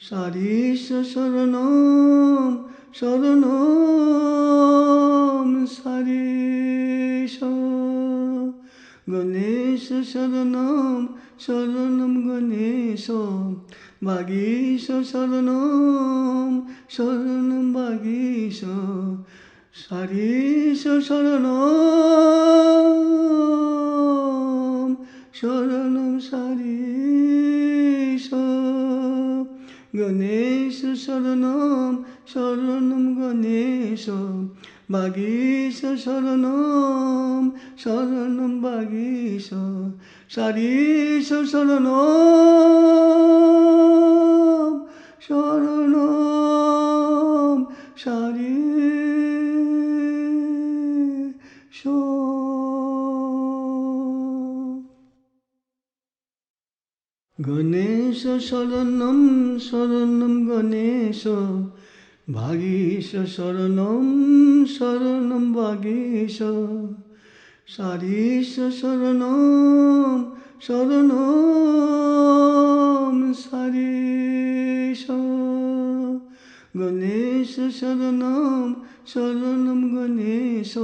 सारीश शरणं शरणं सारीश गणेश शरणं शरणं गणेश भागीश शरणं शरणं भागीश सारीश शरणं शरणं सारीश गणेश शरणं शरणं गणेश भागीश शरणं शरणं भागीश सारीश शरणं शरणं सारीश गणेश शरणं शरणं गणेश भागीश शरणं शरणं भागीश सारीश शरणं शरणं सारीश गणेश शरणं शरणं गणेश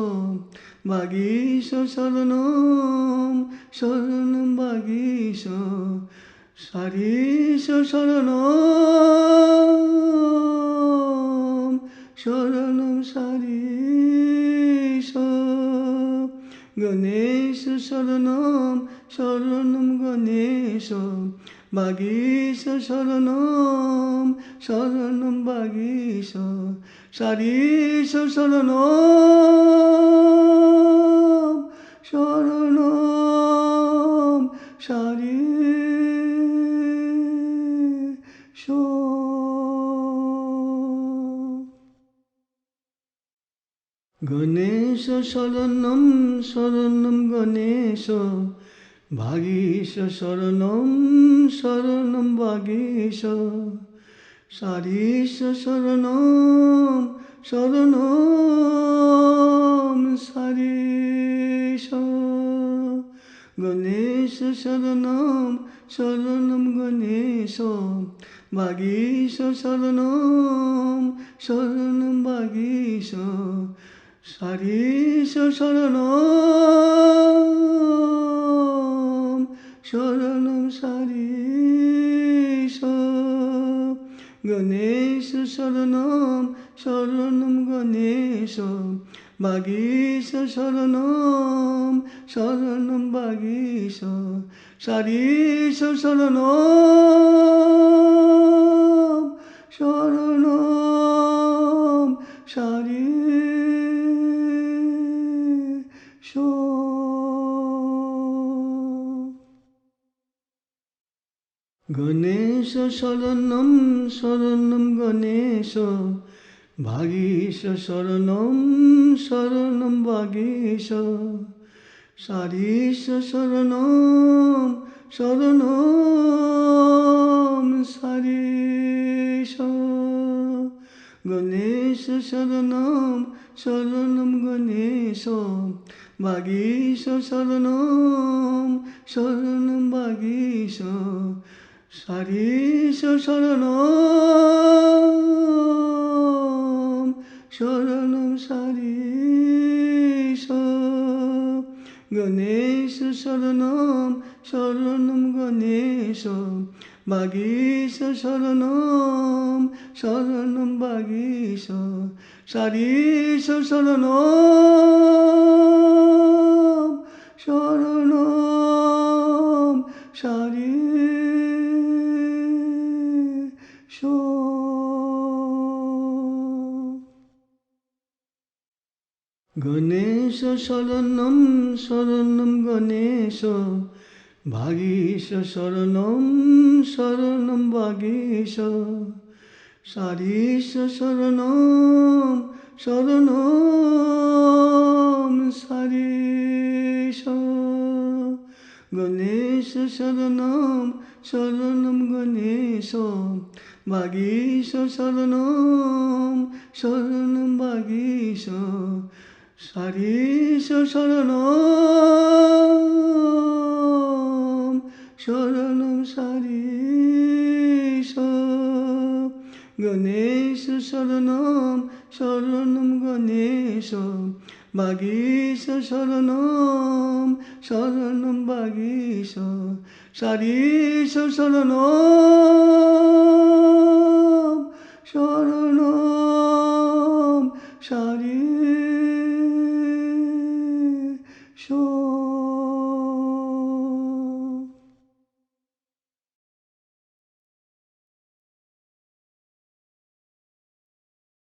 भागीश शरणं शरणं भागीश सारीश शरणं शरणं सारीश गणेश शरणं शरणं गणेश भागीश शरणं शरणं भागीश सारीश शरणं शरणं सारीश गणेश शरणं शरणं गणेश भागीश शरणं शरणं भागीश सारीश शरणं शरणं सारीश गणेश शरणं शरणं गणेश भागीश शरणं शरणं भागीश सारीश शरणं शरणं सारीश गणेश शरणं शरणं गणेश भागीश शरणं शरणं भागीश सारीश शरणं शरणं सारीश गणेश शरणं शरणं गणेश भागीश शरणं शरणं भागीश सारीश शरणं शरणं सारीश गणेश शरणं शरणं गणेश भागीश शरणं शरणं भागीश सारीश शरणं शरणं सारीश गणेश शरणं शरणं गणेश भागीश शरणं शरणं भागीश सारीश शरणं शरणं सारीश गणेश शरणं शरणं गणेश भागीश शरणं शरणं भागीश सारीश शरणं शरणं सारीश গণেশ শরণম শরণম গণেশ বাগীশ শরণম শরণম বাগীশ সারিষ শরণম শরণম সারিষ গণেশ শরণম শরণম গণেশ বাগীশ শরণম শরণম বাগীশ সারিষ শরণম শরণম সারিষ